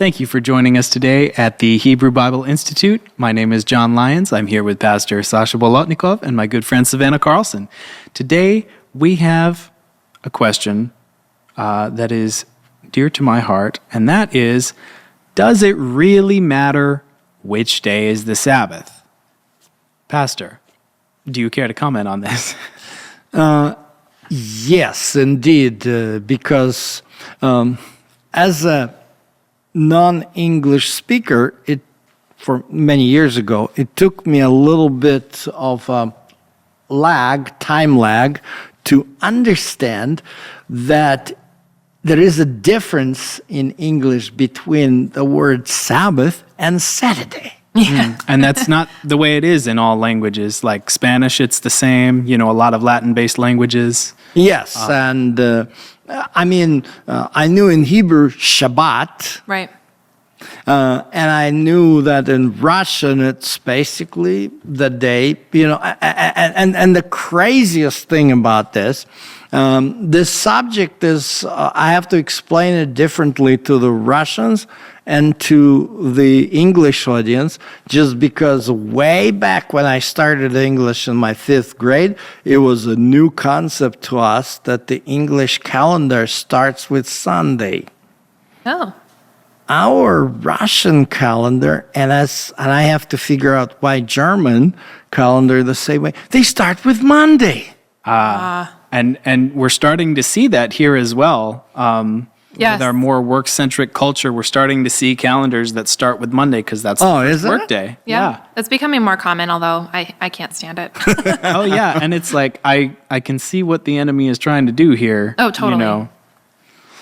Thank you for joining us today at the Hebrew Bible Institute. My name is John Lyons. I'm here with Pastor Sasha Bolotnikov and my good friend Savannah Carlson. Today we have a question that is dear to my heart, and that is, does it really matter which day is the Sabbath? Pastor, do you care to comment on this? Yes, indeed, because as a non-English speaker, for many years ago, it took me a little bit of a time lag, to understand that there is a difference in English between the word Sabbath and Saturday. Yeah. And that's not the way it is in all languages. Like Spanish, it's the same, a lot of Latin-based languages. Yes, and I knew in Hebrew Shabbat. Right. And I knew that in Russian it's basically the day, and the craziest thing about this subject is, I have to explain it differently to the Russians and to the English audience, just because way back when I started English in my 5th grade, it was a new concept to us that the English calendar starts with Sunday. Oh. Our Russian calendar, and I have to figure out why German calendar the same way, they start with Monday. And we're starting to see that here as well. Yes. With our more work-centric culture, we're starting to see calendars that start with Monday because that's the first work day. Yeah. It's becoming more common, although I can't stand it. Oh, yeah. And it's like, I can see what the enemy is trying to do here. Oh, totally.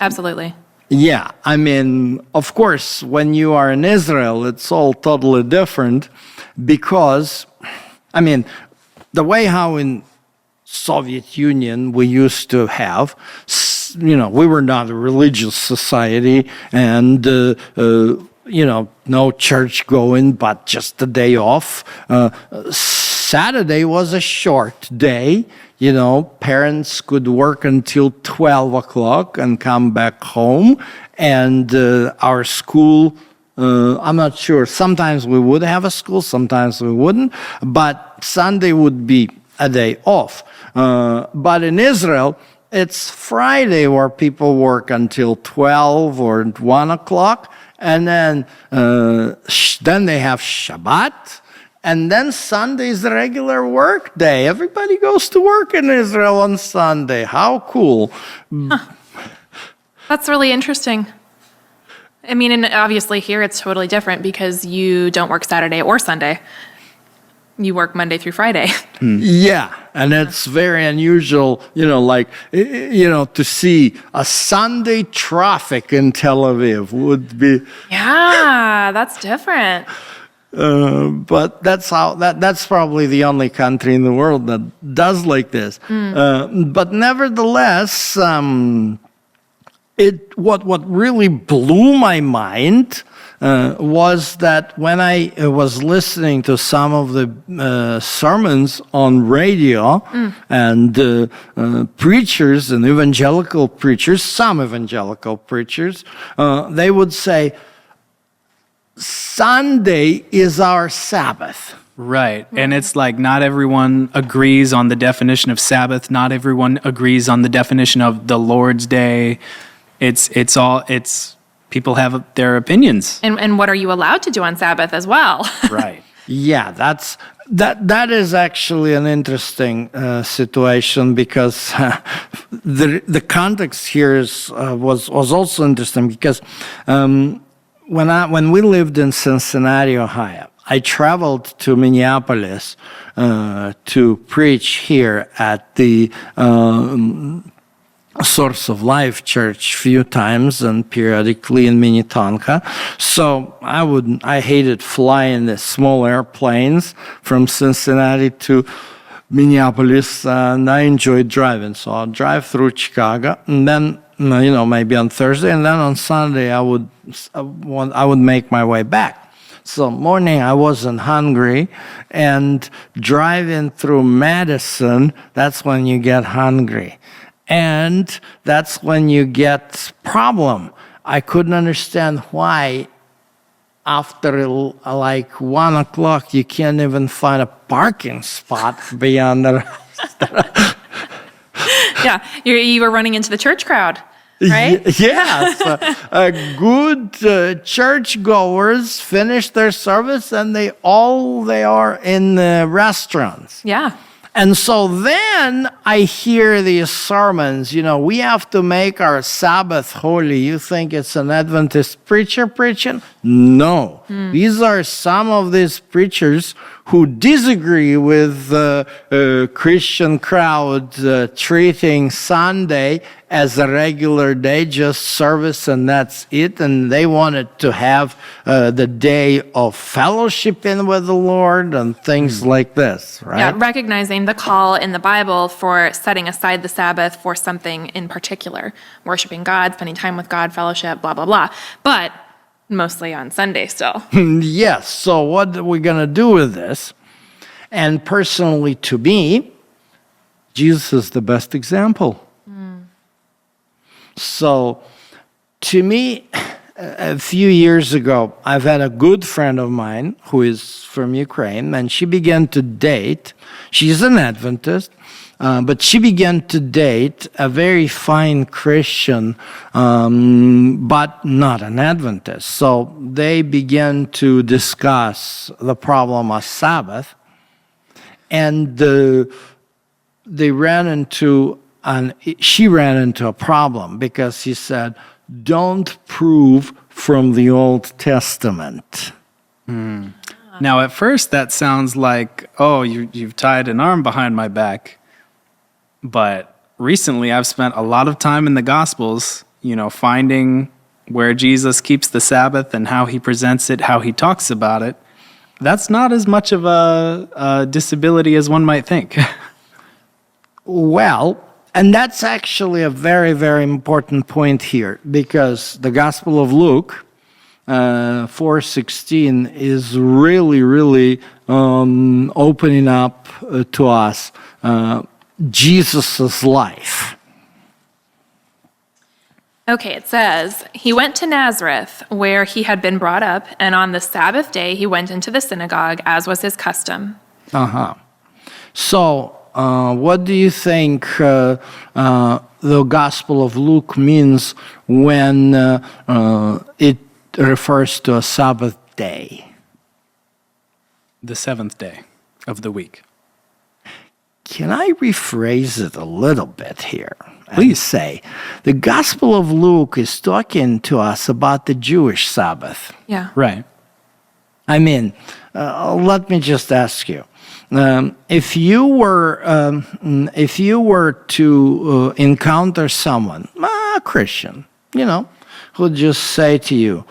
Absolutely. Yeah. Of course, when you are in Israel, it's all totally different because, the way how in Soviet Union we used to have, we were not a religious society, and no church going, but just the day off. Saturday was a short day. Parents could work until 12 o'clock and come back home, and our school, I'm not sure, sometimes we would have a school, sometimes we wouldn't, but Sunday would be a day off. But in Israel, it's Friday where people work until 12 or 1 o'clock, and then they have Shabbat, and then Sunday is the regular work day. Everybody goes to work in Israel on Sunday. How cool. Huh. That's really interesting. And obviously here it's totally different because you don't work Saturday or Sunday. You work Monday through Friday. Yeah, and it's very unusual, to see a Sunday traffic in Tel Aviv would be. Yeah, that's different. But that's probably the only country in the world that does like this. But nevertheless, what really blew my mind was that when I was listening to some of the sermons on radio and preachers and evangelical preachers, some evangelical preachers, they would say, Sunday is our Sabbath. Right. And it's like not everyone agrees on the definition of Sabbath. Not everyone agrees on the definition of the Lord's Day. It's people have their opinions. And what are you allowed to do on Sabbath as well? Right. Yeah, that is actually an interesting situation because the context here was also interesting because when we lived in Cincinnati, Ohio, I traveled to Minneapolis to preach here at the Source of Life Church few times and periodically in Minnetonka. So I hated flying the small airplanes from Cincinnati to Minneapolis, and I enjoyed driving. So I'll drive through Chicago, and then maybe on Thursday, and then on Sunday I would make my way back. So morning I wasn't hungry, and driving through Madison, that's when you get hungry. And that's when you get problem. I couldn't understand why after like 1 o'clock, you can't even find a parking spot beyond the. Yeah, you were running into the church crowd, right? Yes. Good churchgoers finish their service and they are in the restaurants. Yeah. And so then I hear these sermons, we have to make our Sabbath holy. You think it's an Adventist preacher preaching? No. These are some of these preachers who disagree with the Christian crowd treating Sunday as a regular day, just service and that's it. And they wanted to have the day of fellowshipping with the Lord and things like this, right? Yeah, recognizing the call in the Bible for setting aside the Sabbath for something in particular, worshiping God, spending time with God, fellowship, blah, blah, blah. But mostly on Sunday still. Yes, so what are we going to do with this? And personally to me, Jesus is the best example. So to me, a few years ago, I've had a good friend of mine who is from Ukraine, and she began to date. She's an Adventist, but she began to date a very fine Christian, but not an Adventist. So they began to discuss the problem of Sabbath, and she ran into a problem because he said, don't prove from the Old Testament. Now, at first, that sounds like, oh, you've tied an arm behind my back. But recently, I've spent a lot of time in the Gospels, finding where Jesus keeps the Sabbath and how he presents it, how he talks about it. That's not as much of a disability as one might think. Well, and that's actually a very, very important point here, because the Gospel of Luke 4:16 is really, really opening up to us Jesus' life. Okay, it says, he went to Nazareth, where he had been brought up, and on the Sabbath day he went into the synagogue, as was his custom. So, what do you think the Gospel of Luke means when it refers to a Sabbath day? The seventh day of the week. Can I rephrase it a little bit here? Please. Say, the Gospel of Luke is talking to us about the Jewish Sabbath. Yeah. Right. I mean, let me just ask you. If you were to encounter someone, a Christian, who just say to you,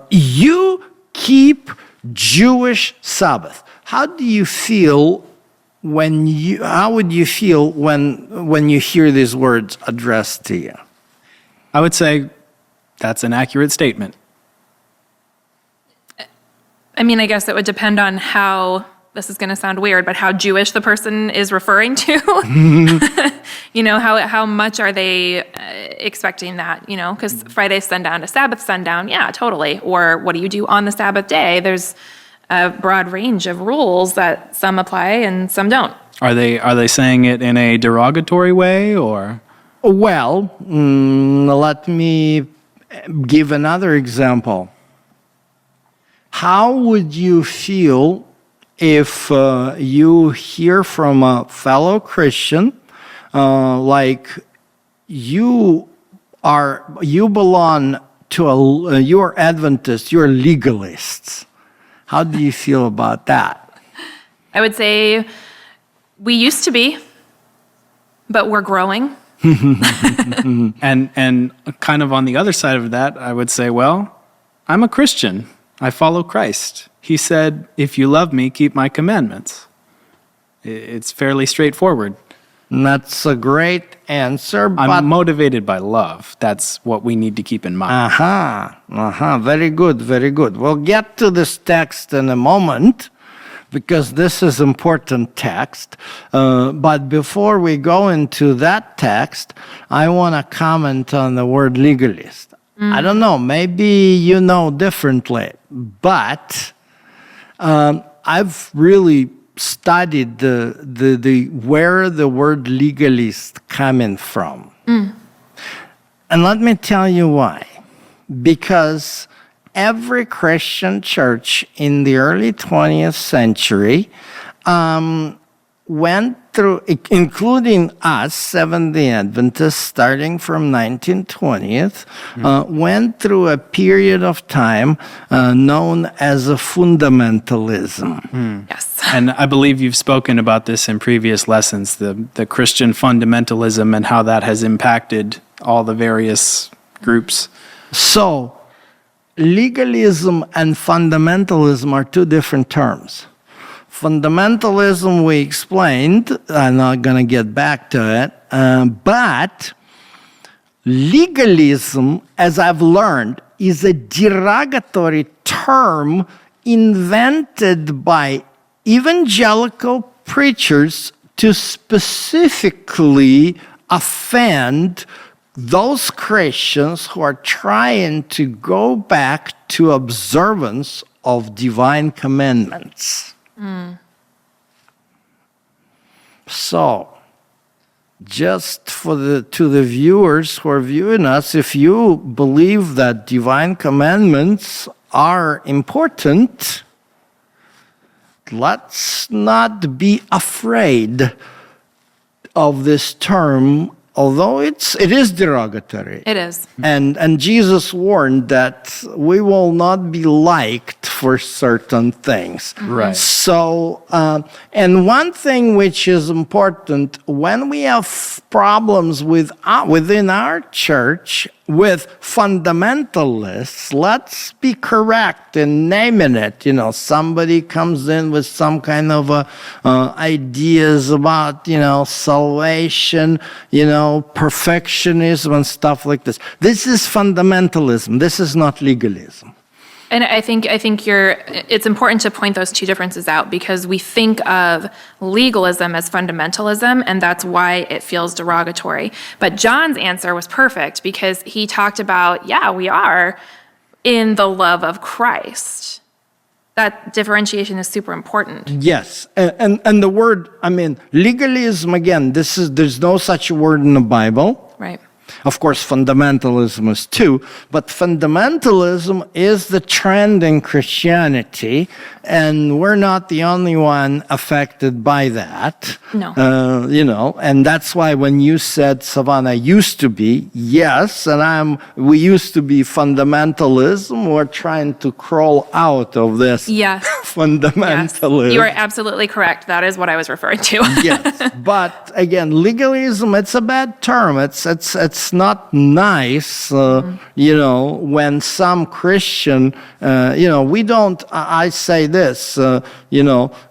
you keep Jewish Sabbath. How would you feel when you hear these words addressed to you? I would say that's an accurate statement. I mean, I guess it would depend on how, this is going to sound weird, but how Jewish the person is referring to. How much are they expecting that, because Friday's sundown to Sabbath sundown, yeah, totally. Or what do you do on the Sabbath day? There's a broad range of rules that some apply and some don't. Are they saying it in a derogatory way, or? Well, let me give another example. How would you feel if you hear from a fellow Christian, like you belong to you're Adventist, you're legalists? How do you feel about that? I would say we used to be, but we're growing. And kind of on the other side of that, I would say, well, I'm a Christian. I follow Christ. He said, if you love me, keep my commandments. It's fairly straightforward. That's a great answer, but... I'm motivated by love. That's what we need to keep in mind. Very good, very good. We'll get to this text in a moment, because this is important text. But before we go into that text, I want to comment on the word legalist. I don't know, maybe you know differently, but I've really studied the where the word legalist coming from. And let me tell you why. Because every Christian church in the early 20th century went through, including us, Seventh-day Adventists, starting from 1920th, went through a period of time known as a fundamentalism. Yes. And I believe you've spoken about this in previous lessons, the Christian fundamentalism and how that has impacted all the various groups. So, legalism and fundamentalism are two different terms. Fundamentalism, we explained, I'm not going to get back to it, but legalism, as I've learned, is a derogatory term invented by evangelical preachers to specifically offend those Christians who are trying to go back to observance of divine commandments. So, just to the viewers who are viewing us, if you believe that divine commandments are important, let's not be afraid of this term, although it is derogatory. It is. And Jesus warned that we will not be liked for certain things. Right. So, and one thing which is important, when we have problems within our church with fundamentalists, let's be correct in naming it. You know, somebody comes in with some kind of ideas about, salvation, perfectionism and stuff like this. This is fundamentalism. This is not legalism. And I think it's important to point those two differences out, because we think of legalism as fundamentalism, and that's why it feels derogatory. But John's answer was perfect, because he talked about, we are in the love of Christ. That differentiation is super important. Yes, and the word, legalism, again, there's no such word in the Bible. Right. Of course, fundamentalism is too, but fundamentalism is the trend in Christianity, and we're not the only one affected by that. No. And that's why when you said, Savannah, used to be, yes, and we used to be fundamentalism, we're trying to crawl out of this fundamentalism. Yes. You are absolutely correct. That is what I was referring to. Yes, but again, legalism, it's a bad term. It's not nice, when some Christian, we don't, I say this,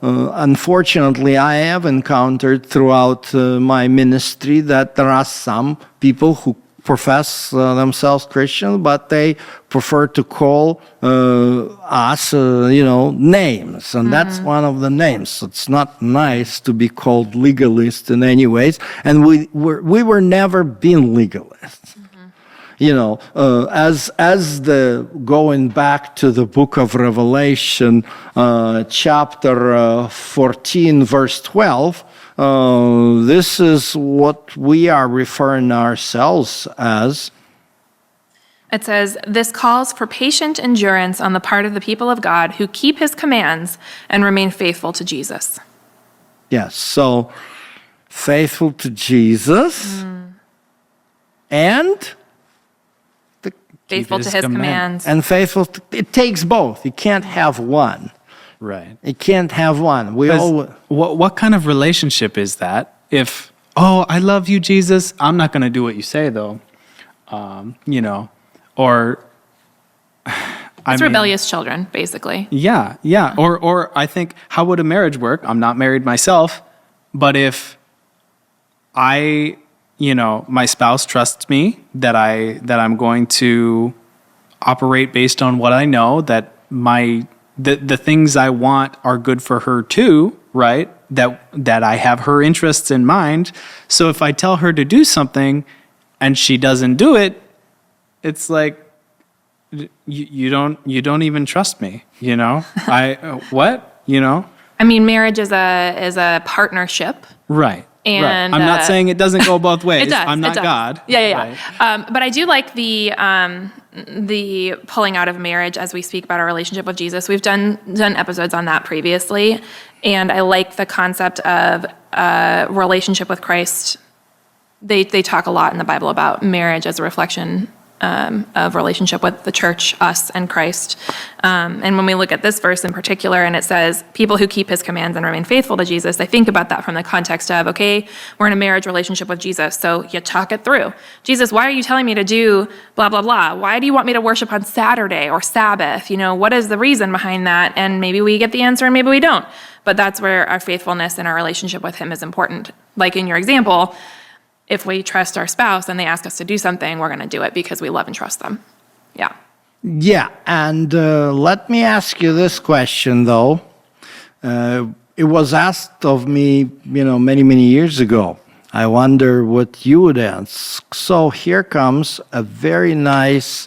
unfortunately, I have encountered throughout my ministry that there are some people who profess themselves Christian, but they prefer to call us, names, and that's one of the names. It's not nice to be called legalist in any ways, and we were never been legalists. As going back to the book of Revelation, chapter 14, verse 12. This is what we are referring ourselves as. It says, "This calls for patient endurance on the part of the people of God who keep his commands and remain faithful to Jesus." Yes, so faithful to Jesus and Faithful to his commands. and faithful to, it takes both. You can't have one. Right. You can't have one. What kind of relationship is that? If, I love you, Jesus, I'm not going to do what you say, though. Or... It's rebellious children, basically. Yeah. Or I think, how would a marriage work? I'm not married myself, but if my spouse trusts me that I'm going to operate based on what I know, that the things I want are good for her too, right? That I have her interests in mind. So if I tell her to do something and she doesn't do it, it's like, you don't even trust me, you know? What? You know? I mean, marriage is a partnership. Right. And I'm not saying it doesn't go both ways. It does. I'm not God. Yeah. Right. But I do like the pulling out of marriage as we speak about our relationship with Jesus. We've done episodes on that previously, and I like the concept of relationship with Christ. They talk a lot in the Bible about marriage as a reflection of relationship with the church, us, and Christ. And when we look at this verse in particular, and it says, people who keep his commands and remain faithful to Jesus, I think about that from the context of, okay, we're in a marriage relationship with Jesus, so you talk it through. Jesus, why are you telling me to do blah, blah, blah? Why do you want me to worship on Saturday or Sabbath? You know, what is the reason behind that? And maybe we get the answer and maybe we don't. But that's where our faithfulness and our relationship with him is important. Like in your example, if we trust our spouse and they ask us to do something, we're going to do it because we love and trust them. Yeah. Yeah, and let me ask you this question, though. It was asked of me, many, many years ago. I wonder what you would answer. So here comes a very nice,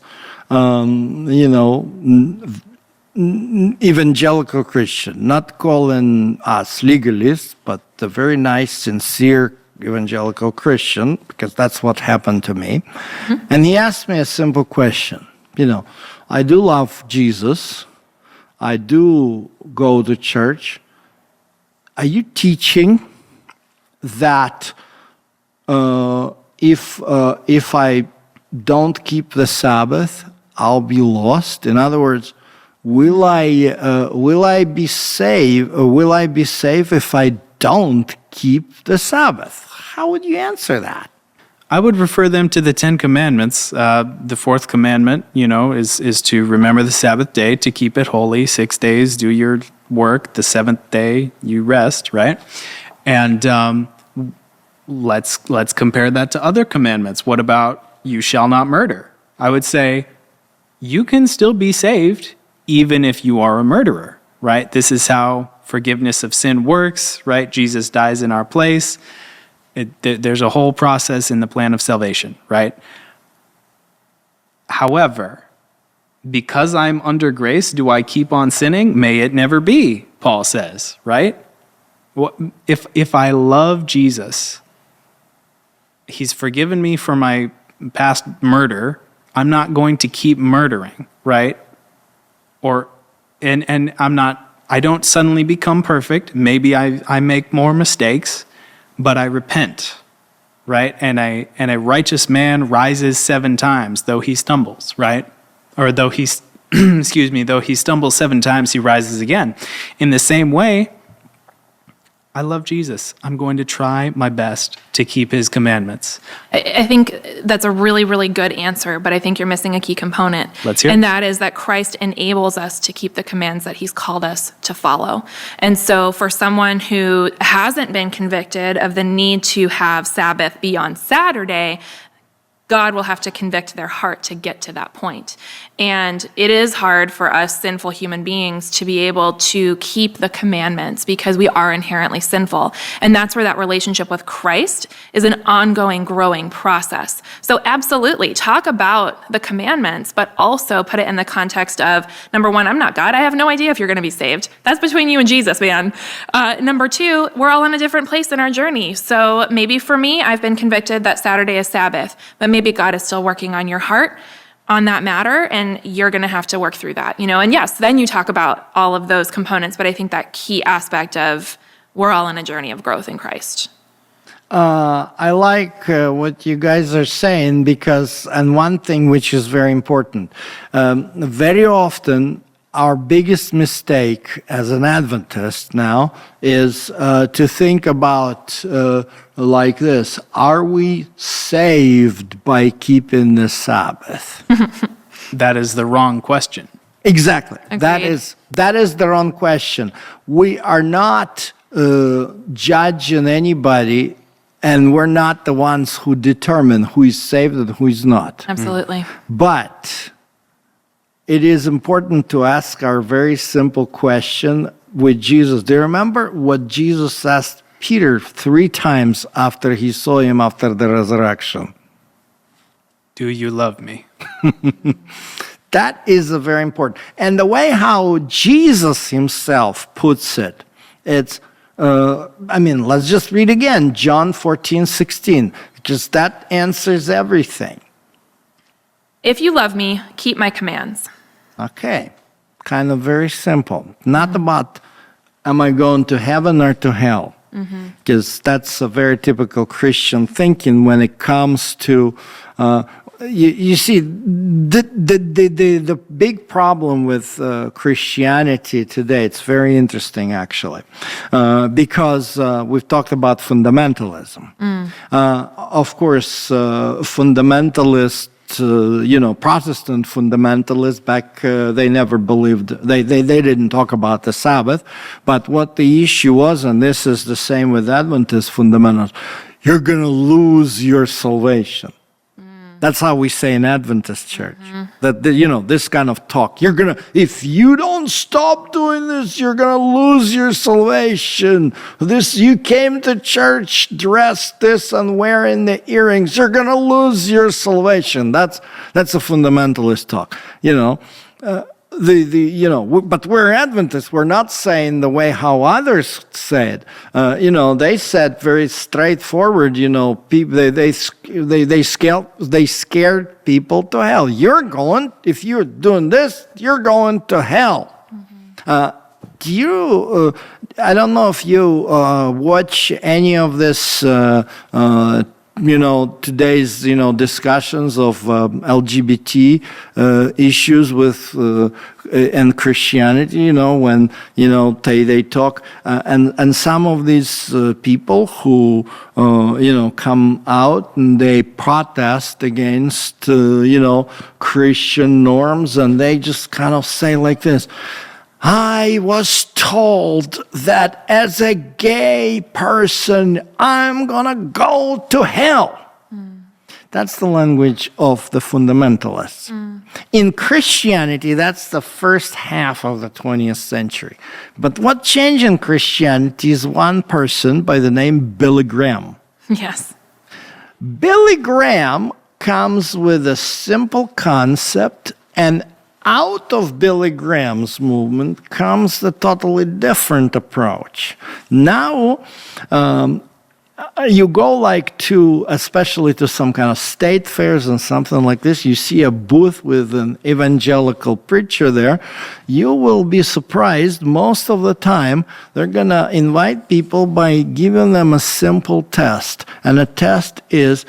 evangelical Christian, not calling us legalists, but a very nice, sincere evangelical Christian, because that's what happened to me. Mm-hmm. And he asked me a simple question. I do love Jesus. I do go to church. Are you teaching that if I don't keep the Sabbath, I'll be lost? In other words, will I be saved? Or will I be saved if I don't keep the Sabbath? How would you answer that? I would refer them to the 10 Commandments. The fourth commandment, is to remember the Sabbath day, to keep it holy. 6 days, do your work. The seventh day, you rest, right? And let's compare that to other commandments. What about you shall not murder? I would say you can still be saved even if you are a murderer, right? This is how forgiveness of sin works, right? Jesus dies in our place. There's a whole process in the plan of salvation, right? However, because I'm under grace, do I keep on sinning? May it never be, Paul says, right? If I love Jesus, he's forgiven me for my past murder, I'm not going to keep murdering, right? And I don't suddenly become perfect. Maybe I make more mistakes, but I repent, right? And a righteous man rises 7 times, though he stumbles, right? Or though he, though he stumbles 7 times, he rises again. In the same way, I love Jesus. I'm going to try my best to keep his commandments. I think that's a really, really good answer, but I think you're missing a key component. Let's hear it. And that is that Christ enables us to keep the commands that he's called us to follow. And so for someone who hasn't been convicted of the need to have Sabbath be on Saturday, God will have to convict their heart to get to that point. And it is hard for us sinful human beings to be able to keep the commandments because we are inherently sinful. And that's where that relationship with Christ is an ongoing, growing process. So absolutely, talk about the commandments, but also put it in the context of, number one, I'm not God. I have no idea if you're going to be saved. That's between you and Jesus, man. Number two, we're all in a different place in our journey. So maybe for me, I've been convicted that Saturday is Sabbath, but maybe God is still working on your heart on that matter, and you're going to have to work through that, And yes, then you talk about all of those components, but I think that key aspect of we're all on a journey of growth in Christ. I like what you guys are saying and one thing which is very important, very often our biggest mistake as an Adventist now is to think about like this: are we saved by keeping the Sabbath? That is the wrong question. Exactly. Agreed. That is the wrong question. We are not judging anybody, and we're not the ones who determine who is saved and who is not. Absolutely. But it is important to ask our very simple question with Jesus. Do you remember what Jesus asked Peter 3 times after he saw him after the resurrection? Do you love me? That is a very important. And the way how Jesus himself puts it, it's, let's just read again, John 14:16, because that answers everything. If you love me, keep my commands. Okay, kind of very simple. Not about, am I going to heaven or to hell? Because that's a very typical Christian thinking when it comes to, you see, the big problem with Christianity today, it's very interesting actually, because we've talked about fundamentalism. Of course, fundamentalists, Protestant fundamentalists back, they never believed, they didn't talk about the Sabbath, but what the issue was, and this is the same with Adventist fundamentalists, you're going to lose your salvation. That's how we say in Adventist church, that, this kind of talk. If you don't stop doing this, you're going to lose your salvation. You came to church dressed this and wearing the earrings, you're going to lose your salvation. That's a fundamentalist talk, but we're Adventists. We're not saying the way how others say it. They said very straightforward. People they scared people to hell. If you're doing this, you're going to hell. I don't know if you watch any of this. Today's, discussions of LGBT issues with and Christianity, when, they talk, and some of these people who, come out and they protest against, Christian norms, and they just kind of say like this, I was told that as a gay person, I'm going to go to hell. That's the language of the fundamentalists. In Christianity, that's the first half of the 20th century. But what changed in Christianity is one person by the name Billy Graham. Yes. Billy Graham comes with a simple concept, and out of Billy Graham's movement comes a totally different approach. Now, you go especially to some kind of state fairs and something like this, you see a booth with an evangelical preacher there, you will be surprised most of the time they're going to invite people by giving them a simple test. And the test is,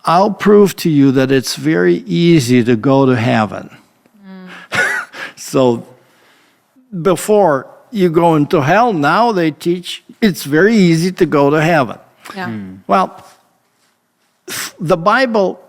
I'll prove to you that it's very easy to go to heaven. So before you go into hell, now they teach it's very easy to go to heaven. Yeah. Well, the Bible,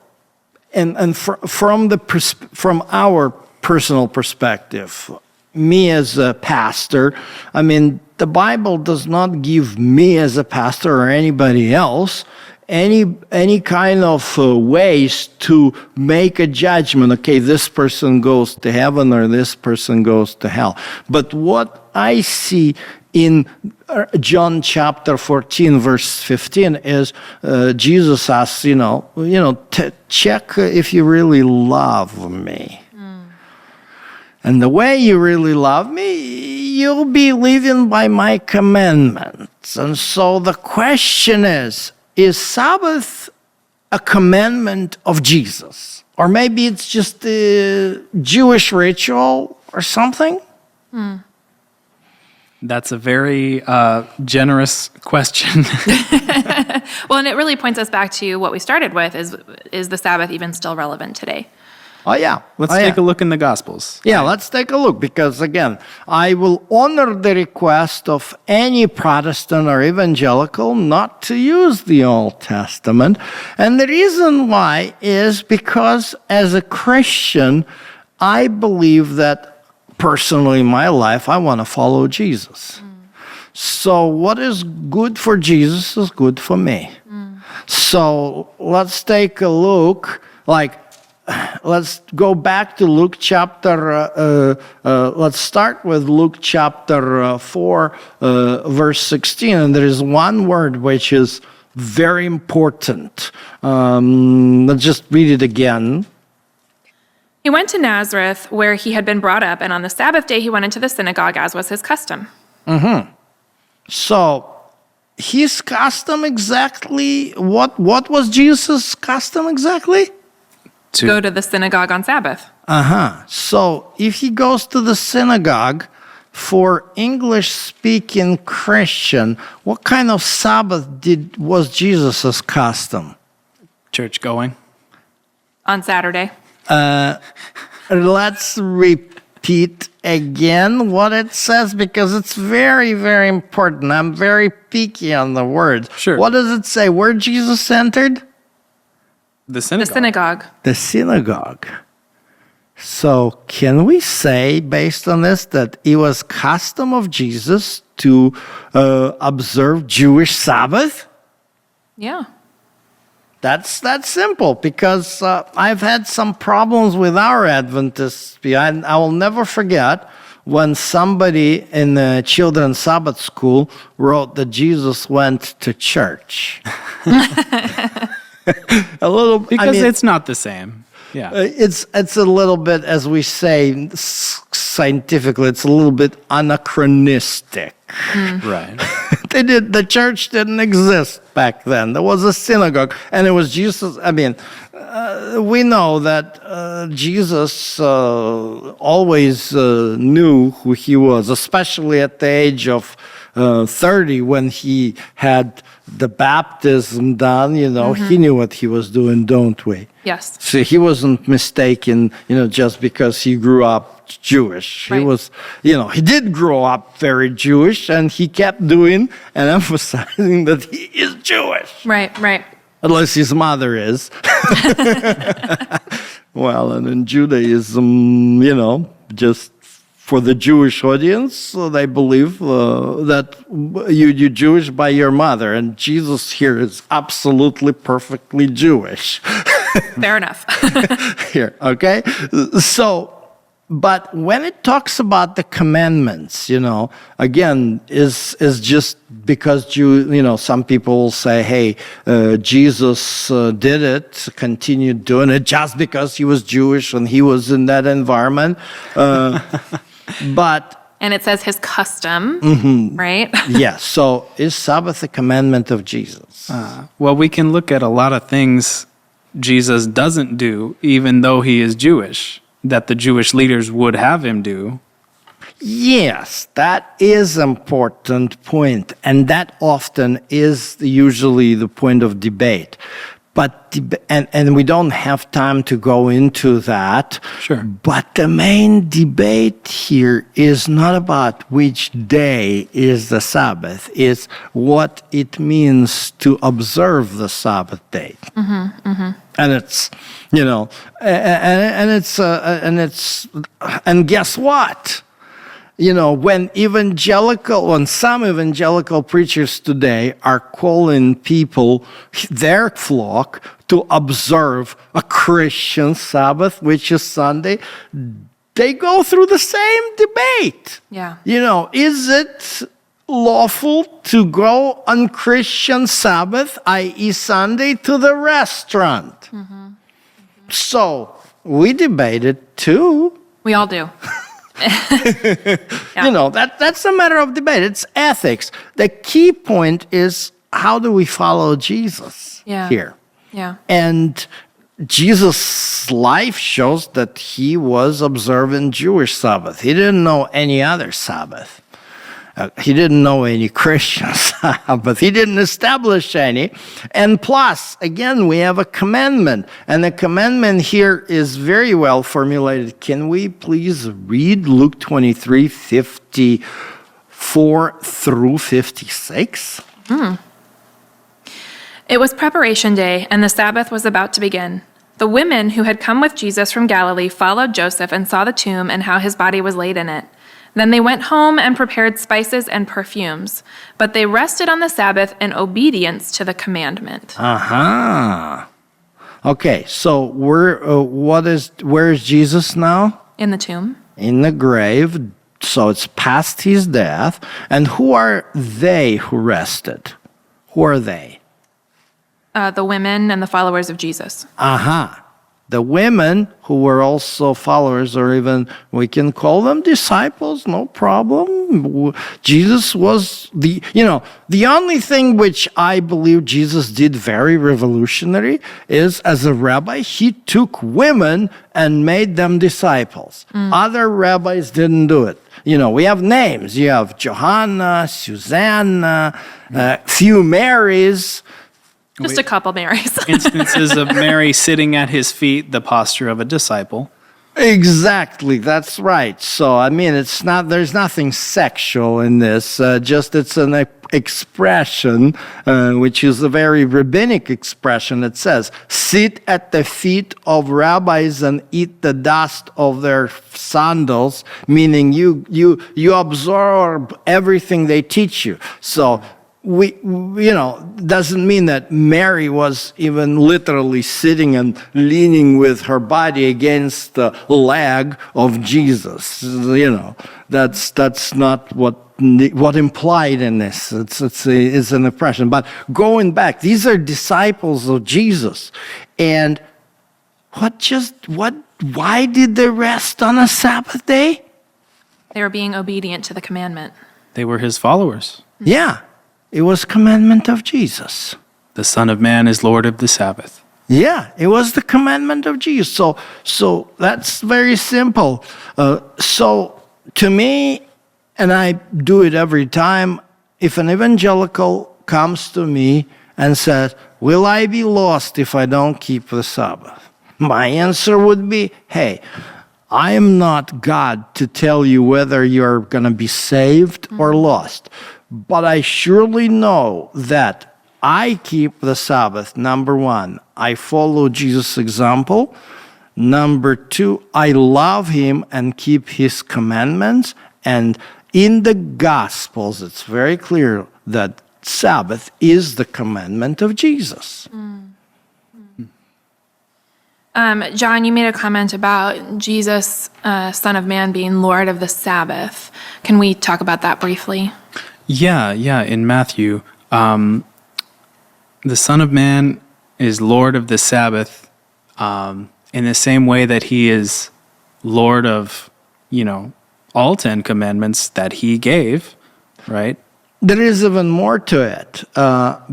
and from our personal perspective, me as a pastor, the Bible does not give me as a pastor or anybody else any kind of ways to make a judgment, okay, this person goes to heaven or this person goes to hell. But what I see in John chapter 14, verse 15 is Jesus asks, check if you really love me. And the way you really love me, you'll be living by my commandments. And so the question is Sabbath a commandment of Jesus? Or maybe it's just a Jewish ritual or something? That's a very generous question. Well, and it really points us back to what we started with, is the Sabbath even still relevant today? Oh, yeah. Let's take a look in the Gospels. Yeah, let's take a look, because again, I will honor the request of any Protestant or evangelical not to use the Old Testament. And the reason why is because as a Christian, I believe that personally in my life, I want to follow Jesus. So what is good for Jesus is good for me. So let's take a look, let's go back to Luke chapter, let's start with Luke chapter 4, verse 16. And there is one word which is very important. Let's just read it again. He went to Nazareth, where he had been brought up, and on the Sabbath day he went into the synagogue, as was his custom. So, his custom exactly, what was Jesus' custom exactly? Go to the synagogue on Sabbath. So, if he goes to the synagogue, for English-speaking Christian, what kind of Sabbath was Jesus' custom? Church going. On Saturday. Let's repeat again what it says, because it's very, very important. I'm very picky on the words. Sure. What does it say? Where Jesus entered? The synagogue. The synagogue. The synagogue. So can we say, based on this, that it was custom of Jesus to observe Jewish Sabbath? Yeah. That's simple, because I've had some problems with our Adventists. I will never forget when somebody in the children's Sabbath school wrote that Jesus went to church. Because it's not the same. Yeah. It's a little bit, as we say scientifically, it's a little bit anachronistic. Right. The church didn't exist back then. There was a synagogue, and it was Jesus. I mean, we know that Jesus always knew who he was, especially at the age of 30, when he had the baptism done. He knew what he was doing, don't we? Yes. So he wasn't mistaken, just because he grew up Jewish. Right. He was, he did grow up very Jewish, and he kept doing and emphasizing that he is Jewish. Right. Unless his mother is. Well, and in Judaism, just for the Jewish audience, they believe that you're Jewish by your mother, and Jesus here is absolutely perfectly Jewish. Fair enough. Here, okay? So, but when it talks about the commandments, again, is just because some people will say, hey, Jesus did it, continued doing it just because he was Jewish and he was in that environment. But And it says his custom, right? yes, so is Sabbath a commandment of Jesus? Well, we can look at a lot of things Jesus doesn't do, even though he is Jewish, that the Jewish leaders would have him do. Yes, that is an important point, and that often is usually the point of debate. But and we don't have time to go into that. Sure. But the main debate here is not about which day is the Sabbath; it's what it means to observe the Sabbath day. And it's, and guess what? When some evangelical preachers today are calling people, their flock, to observe a Christian Sabbath, which is Sunday, they go through the same debate. Yeah. Is it lawful to go on Christian Sabbath, i.e. Sunday, to the restaurant? So we debate it too. We all do. That's a matter of debate. It's ethics. The key point is, how do we follow Jesus here? Yeah. And Jesus' life shows that he was observing Jewish Sabbath. He didn't know any other Sabbath. He didn't know any Christian Sabbath. He didn't establish any. And plus, again, we have a commandment. And the commandment here is very well formulated. Can we please read Luke 23:54 through 56? It was preparation day, and the Sabbath was about to begin. The women who had come with Jesus from Galilee followed Joseph and saw the tomb and how his body was laid in it. Then they went home and prepared spices and perfumes, but they rested on the Sabbath in obedience to the commandment. Okay, so where is Jesus now? In the tomb. In the grave. So it's past his death. And who are they who rested? Who are they? The women and the followers of Jesus. The women who were also followers, or even we can call them disciples, no problem. Jesus was the only thing which I believe Jesus did very revolutionary is, as a rabbi, he took women and made them disciples. Other rabbis didn't do it. We have names. You have Johanna, Susanna, few Marys. Just a couple Marys. Instances of Mary sitting at his feet, the posture of a disciple. Exactly, that's right. So, there's nothing sexual in this, just it's an expression, which is a very rabbinic expression. It says, sit at the feet of rabbis and eat the dust of their sandals, meaning you absorb everything they teach you. So, doesn't mean that Mary was even literally sitting and leaning with her body against the leg of Jesus. That's not what implied in this. It's an impression. But going back, these are disciples of Jesus, and why did they rest on a Sabbath day? They were being obedient to the commandment. They were his followers. Yeah. It was commandment of Jesus. The Son of Man is Lord of the Sabbath. Yeah, it was the commandment of Jesus. So that's very simple. So to me, and I do it every time, if an evangelical comes to me and says, will I be lost if I don't keep the Sabbath? My answer would be, hey, I am not God to tell you whether you're going to be saved or lost. But I surely know that I keep the Sabbath. Number one, I follow Jesus' example. Number two, I love him and keep his commandments. And in the Gospels, it's very clear that Sabbath is the commandment of Jesus. John, you made a comment about Jesus, Son of Man, being Lord of the Sabbath. Can we talk about that briefly? Yeah. In Matthew, the Son of Man is Lord of the Sabbath in the same way that he is Lord of, all 10 commandments that he gave, right? There is even more to it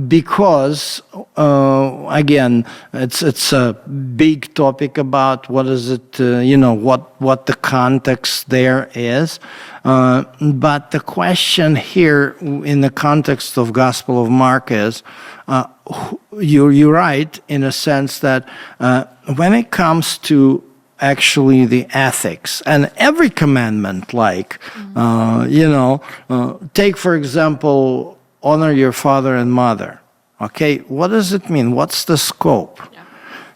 because, again, it's a big topic about what is it, what the context there is. But the question here in the context of Gospel of Mark is, you're right in a sense that when it comes to actually the ethics and every commandment, take for example, honor your father and mother. Okay, what does it mean? What's the scope?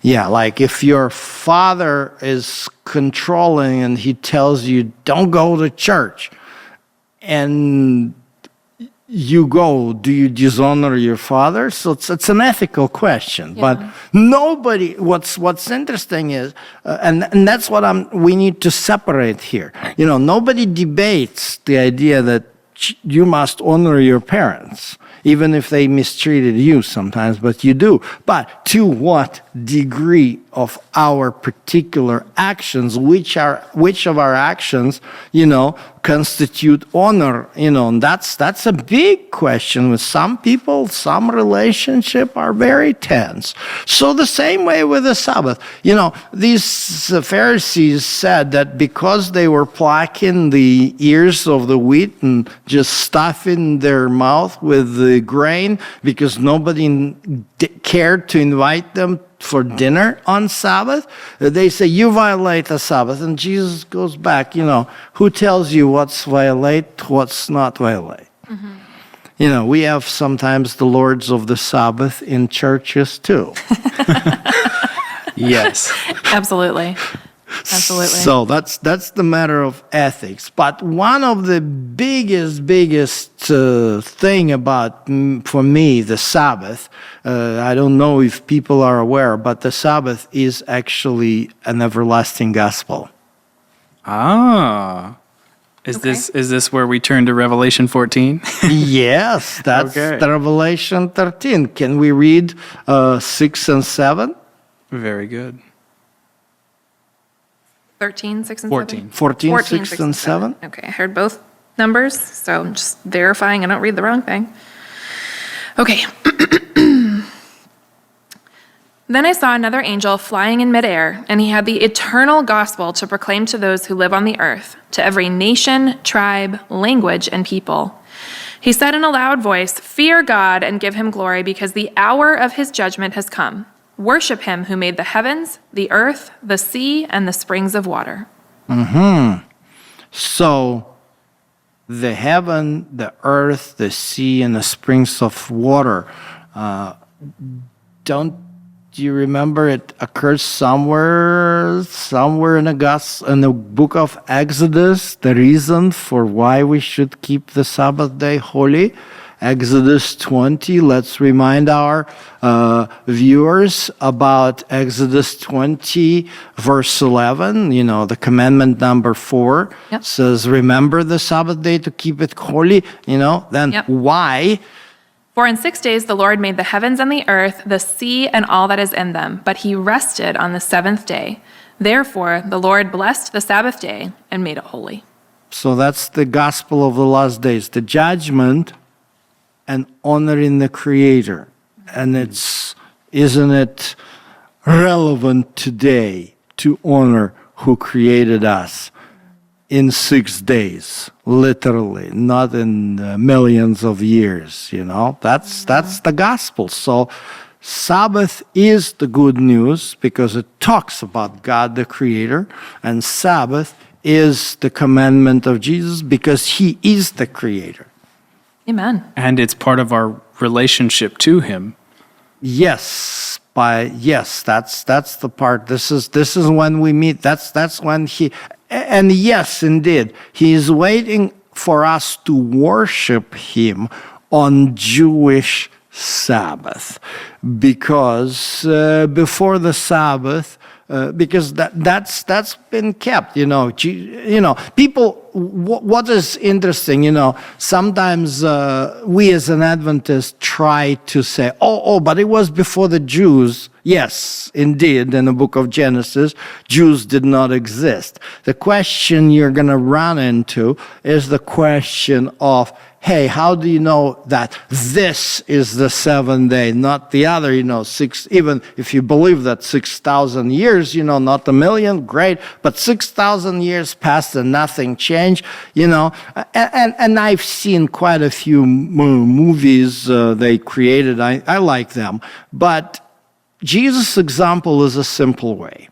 Yeah, like if your father is controlling and he tells you don't go to church, and you go, do you dishonor your father? So it's an ethical question. Yeah. But nobody, what's interesting is, and that's what we need to separate here. Nobody debates the idea that you must honor your parents, even if they mistreated you sometimes, but you do. But to what degree of our particular actions, which of our actions, constitute honor, and that's a big question. With some people, some relationship are very tense. So the same way with the Sabbath, these Pharisees said that because they were plucking the ears of the wheat and just stuffing their mouth with the grain because nobody cared to invite them for dinner on Sabbath, they say, you violate the Sabbath. And Jesus goes back, who tells you what's violate, what's not violate? Mm-hmm. We have sometimes the lords of the Sabbath in churches too. Yes. Absolutely. So that's the matter of ethics. But one of the biggest thing about, for me, the Sabbath, I don't know if people are aware, but the Sabbath is actually an everlasting gospel. Ah. Is this where we turn to Revelation 14? Yes, that's okay. The Revelation 13. Can we read 6 and 7? Very good. 13, 6, and 14. 7? 14, 6, and 7? Okay, I heard both numbers, so I'm just verifying I don't read the wrong thing. Okay. Then I saw another angel flying in midair, and he had the eternal gospel to proclaim to those who live on the earth, to every nation, tribe, language, and people. He said in a loud voice, "Fear God and give him glory, because the hour of his judgment has come. Worship him who made the heavens, the earth, the sea, and the springs of water." So, the heaven, the earth, the sea, and the springs of water. Do you remember it occurs somewhere in the book of Exodus, the reason for why we should keep the Sabbath day holy? Exodus 20. Let's remind our viewers about Exodus 20, verse 11. You know, the commandment number 4 says, "Remember the Sabbath day to keep it holy." You know, then why? For in 6 days the Lord made the heavens and the earth, the sea, and all that is in them, but he rested on the seventh day. Therefore the Lord blessed the Sabbath day and made it holy. So that's the gospel of the last days, the judgment and honoring the Creator. And isn't it relevant today to honor who created us in 6 days, literally, not in millions of years, you know? That's the gospel. So Sabbath is the good news because it talks about God the Creator, and Sabbath is the commandment of Jesus because he is the Creator. Amen. And it's part of our relationship to him. Yes, that's the part. This is when we meet. That's when he. And yes, indeed, he is waiting for us to worship him on Jewish Sabbath, because before the Sabbath, because that's been kept, you know. People. What is interesting, you know, sometimes we as an Adventist try to say, but it was before the Jews. Yes, indeed, in the book of Genesis, Jews did not exist. The question you're going to run into is the question of, hey, how do you know that this is the seventh day, not the other, you know, even if you believe that 6,000 years, you know, not a million, great, but 6,000 years passed and nothing changed, you know, and I've seen quite a few movies they created, I like them, but Jesus' example is a simple way.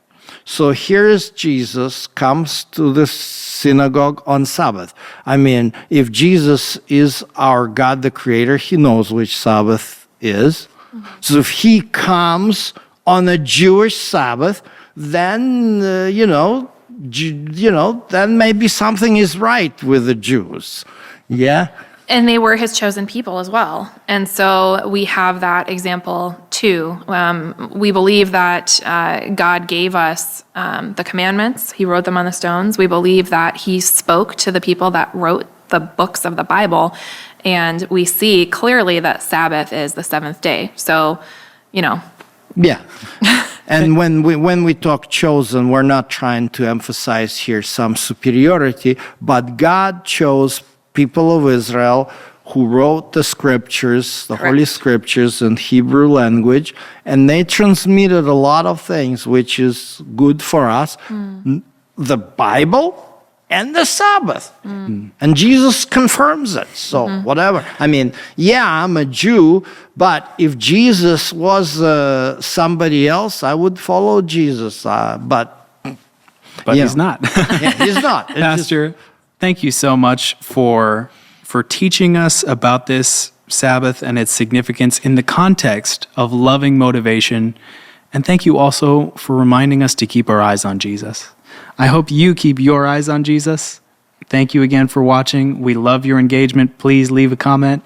So here is Jesus comes to the synagogue on Sabbath. I mean, if Jesus is our God the Creator, he knows which Sabbath is. So if he comes on a Jewish Sabbath, then, then maybe something is right with the Jews. Yeah? And they were his chosen people as well. And so we have that example too. We believe that God gave us the commandments. He wrote them on the stones. We believe that he spoke to the people that wrote the books of the Bible. And we see clearly that Sabbath is the seventh day. So, you know. Yeah. And when we talk chosen, we're not trying to emphasize here some superiority, but God chose people of Israel who wrote the scriptures, the Holy Scriptures in Hebrew language, and they transmitted a lot of things, which is good for us. The Bible and the Sabbath. And Jesus confirms it. So whatever. I mean, yeah, I'm a Jew, but if Jesus was somebody else, I would follow Jesus. But He's not. Yeah, he's not. Pastor, thank you so much for teaching us about this Sabbath and its significance in the context of loving motivation. And thank you also for reminding us to keep our eyes on Jesus. I hope you keep your eyes on Jesus. Thank you again for watching. We love your engagement. Please leave a comment,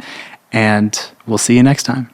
and we'll see you next time.